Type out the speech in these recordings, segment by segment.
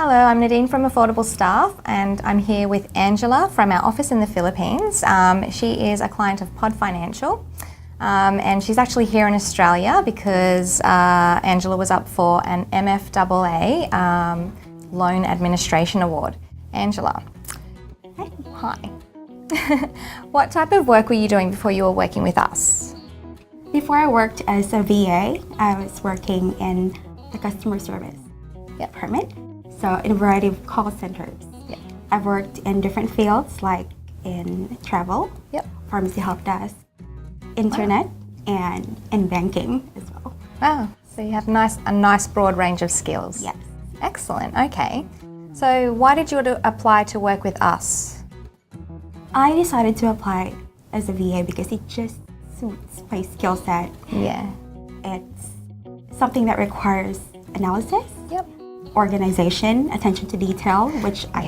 Hello, I'm Nadine from Affordable Staff, and I'm here with Angela from our office in the Philippines. She is a client of Pod Financial, and she's actually here in Australia because Angela was up for an MFAA Loan Administration Award. Angela. Hi. What type of work were you doing before you were working with us? Before I worked as a VA, I was working in the customer service department, so in a variety of call centers. I've worked in different fields like in travel, pharmacy help desk, internet, and in banking as well. Wow, so you have a nice broad range of skills. Yes. Excellent, okay. So why did you apply to work with us? I decided to apply as a VA because it just suits my skill set. Yeah. It's something that requires analysis, organization, attention to detail, which I...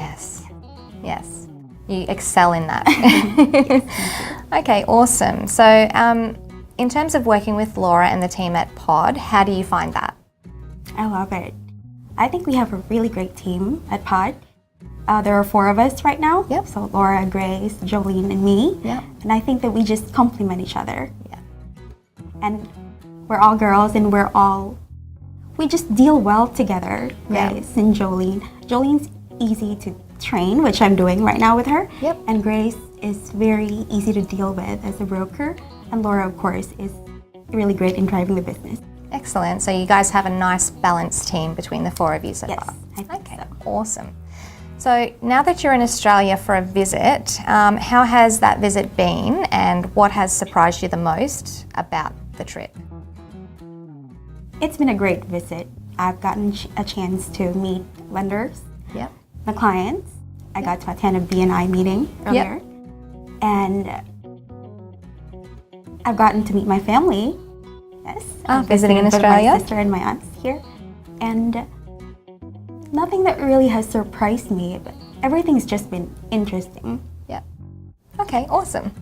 Yes. You excel in that. Okay, awesome. So in terms of working with Laura and the team at Pod, how do you find that? I love it. I think we have a really great team at Pod. There are 4 of us right now. So Laura, Grace, Jolene, and me. And I think that we just complement each other. And we're all girls, and we just deal well together, Grace and Jolene. Jolene's easy to train, which I'm doing right now with her. And Grace is very easy to deal with as a broker. And Laura, of course, is really great in driving the business. Excellent. So you guys have a nice balanced team between the 4 of you so far. I think so. Awesome. So now that you're in Australia for a visit, how has that visit been, and what has surprised you the most about the trip? It's been a great visit. I've gotten a chance to meet lenders, the clients. I got to attend a BNI meeting earlier. And I've gotten to meet my family. Visiting in Australia? My sister and my aunts here. And nothing that really has surprised me, but everything's just been interesting. Okay, awesome.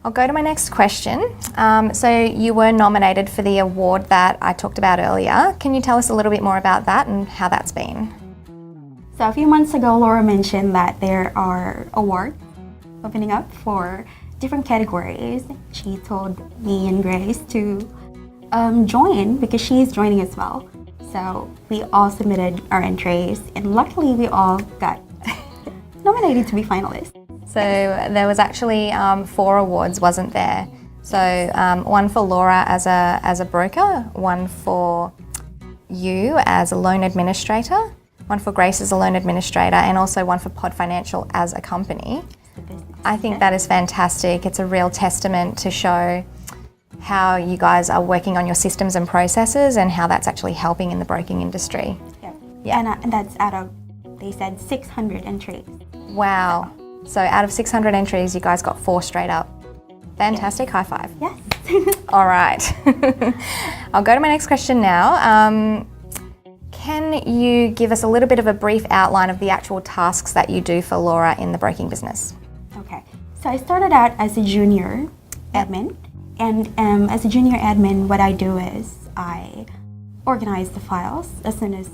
I'll go to my next question. So you were nominated for the award that I talked about earlier. Can you tell us a little bit more about that and how that's been? So a few months ago, Laura mentioned that there are awards opening up for different categories. She told me and Grace to join because she's joining as well. So we all submitted our entries, and luckily we all got nominated to be finalists. So there was actually 4 awards, wasn't there? So one for Laura as a broker, one for you as a loan administrator, one for Grace as a loan administrator, and also one for Pod Financial as a company. I think that is fantastic. It's a real testament to show how you guys are working on your systems and processes and how that's actually helping in the broking industry. And that's out of, they said, 600 entries. Wow. So out of 600 entries, you guys got 4 straight up. Fantastic. High five. Yes. All right. I'll go to my next question now. Can you give us a little bit of a brief outline of the actual tasks that you do for Laura in the broking business? Okay. So I started out as a junior admin. And as a junior admin, what I do is I organize the files. As soon as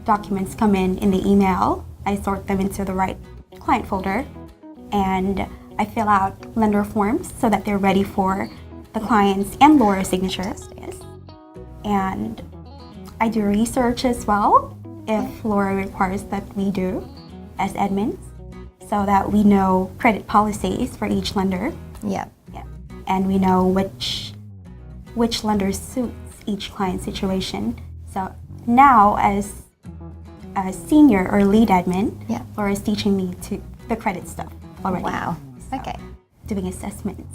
documents come in the email, I sort them into the right client folder, and I fill out lender forms so that they're ready for the client's and Laura's signature. And I do research as well if Laura requires that we do as admins, so that we know credit policies for each lender. And we know which lender suits each client situation. So now as a senior or lead admin, Laura is teaching me the credit stuff already. Wow. Okay. Doing assessments.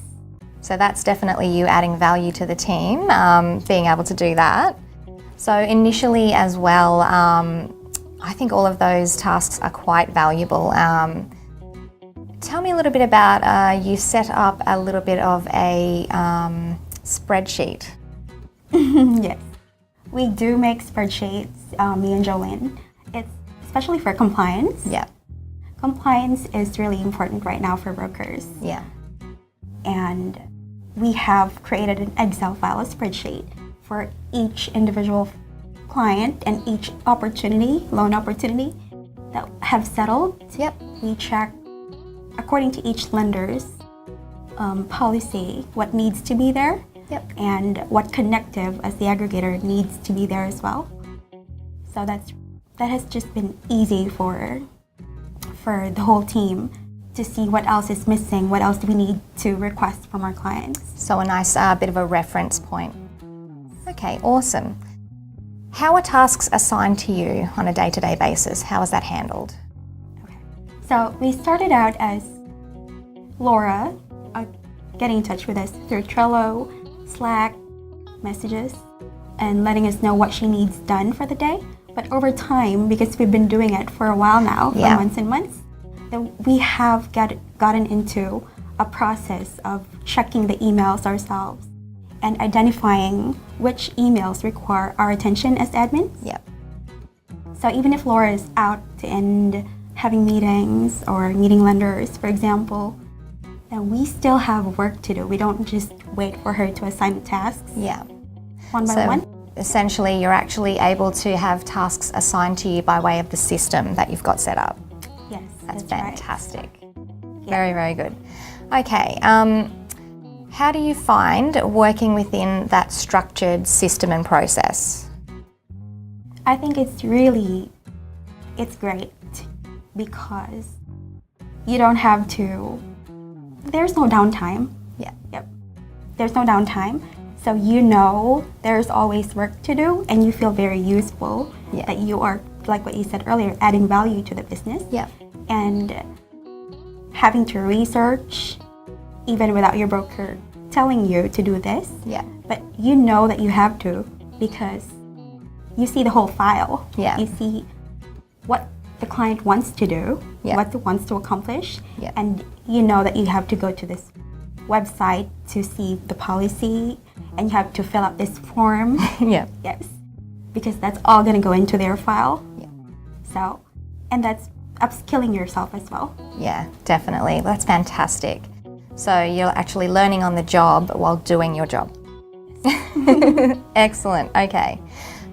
So that's definitely you adding value to the team, being able to do that. So initially as well, I think all of those tasks are quite valuable. Tell me a little bit about, you set up a little bit of a spreadsheet. Yes, we do make spreadsheets, me and Jolene. It's especially for compliance. Compliance is really important right now for brokers. And we have created an Excel file, a spreadsheet, for each individual client and each opportunity, loan opportunity that have settled. Yep. We check according to each lender's policy what needs to be there. Yep. And what connective as the aggregator needs to be there as well. So that has just been easy for the whole team to see what else is missing, what else do we need to request from our clients. So a nice bit of a reference point. Okay, awesome. How are tasks assigned to you on a day-to-day basis? How is that handled? Okay. So we started out as Laura getting in touch with us through Trello, Slack, messages, and letting us know what she needs done for the day. But over time, because we've been doing it for a while now, for months and months, then we have gotten into a process of checking the emails ourselves and identifying which emails require our attention as admins. Yep. So even if Laura is out and having meetings or meeting lenders, for example, then we still have work to do. We don't just wait for her to assign the tasks Yeah. one by one. Essentially, you're actually able to have tasks assigned to you by way of the system that you've got set up. Yes, That's right. fantastic. Yeah. Very, very good. Okay, how do you find working within that structured system and process? I think it's great because you don't have to, there's no downtime. Yeah. Yep. There's no downtime. So you know there's always work to do and you feel very useful Yeah. that you are, like what you said earlier, adding value to the business. Yeah. And having to research even without your broker telling you to do this. Yeah. But you know that you have to because you see the whole file. Yeah. You see what the client wants to do, Yeah. what it wants to accomplish, Yeah. and you know that you have to go to this website to see the policy and you have to fill out this form. Yeah. Yes. Because that's all going to go into their file. Yeah. So, and that's upskilling yourself as well. Yeah, definitely. That's fantastic. So you're actually learning on the job while doing your job. Excellent. Okay.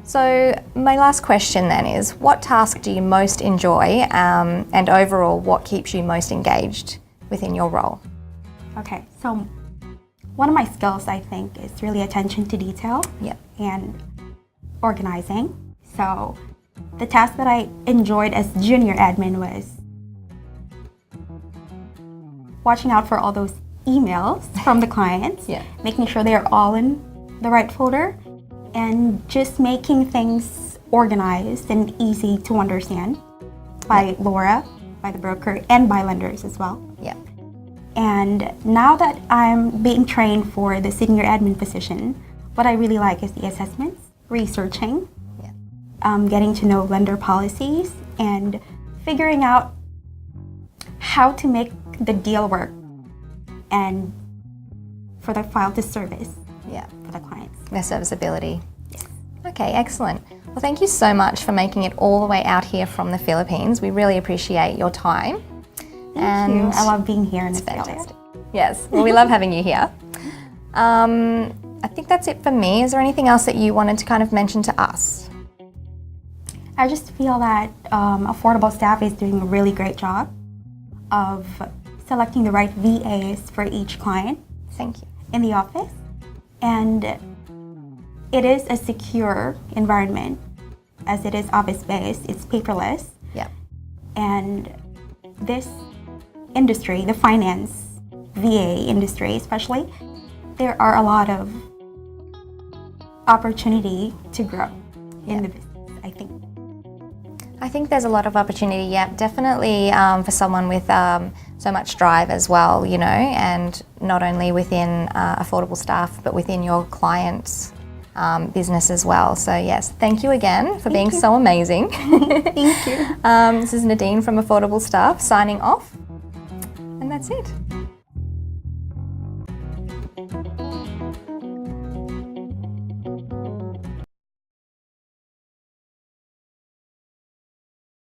So my last question then is, what task do you most enjoy, and overall, what keeps you most engaged within your role? Okay, so one of my skills, I think, is really attention to detail Yeah. and organizing. So the task that I enjoyed as junior admin was watching out for all those emails from the clients, Yeah. making sure they're all in the right folder, and just making things organized and easy to understand by Laura, by the broker, and by lenders as well. Yeah. And now that I'm being trained for the senior admin position, what I really like is the assessments, researching, Yeah. getting to know lender policies, and figuring out how to make the deal work and for the file to service Yeah. for the clients. Their serviceability. Okay, excellent. Well, thank you so much for making it all the way out here from the Philippines. We really appreciate your time. Thank you. I love being here in Australia. Fantastic. Yes, well, we love having you here. I think that's it for me. Is there anything else that you wanted to kind of mention to us? I just feel that Affordable Staff is doing a really great job of selecting the right VAs for each client Thank you. in the office. And it is a secure environment as it is office-based, it's paperless. Yeah. And this industry, the finance VA industry especially, there are a lot of opportunity to grow in the business, I think. I think there's a lot of opportunity, yeah, definitely for someone with so much drive as well, you know, and not only within Affordable Staff, but within your clients' business as well. So yes, thank you again for being so amazing. Thank you. This is Nadine from Affordable Staff signing off, and that's it.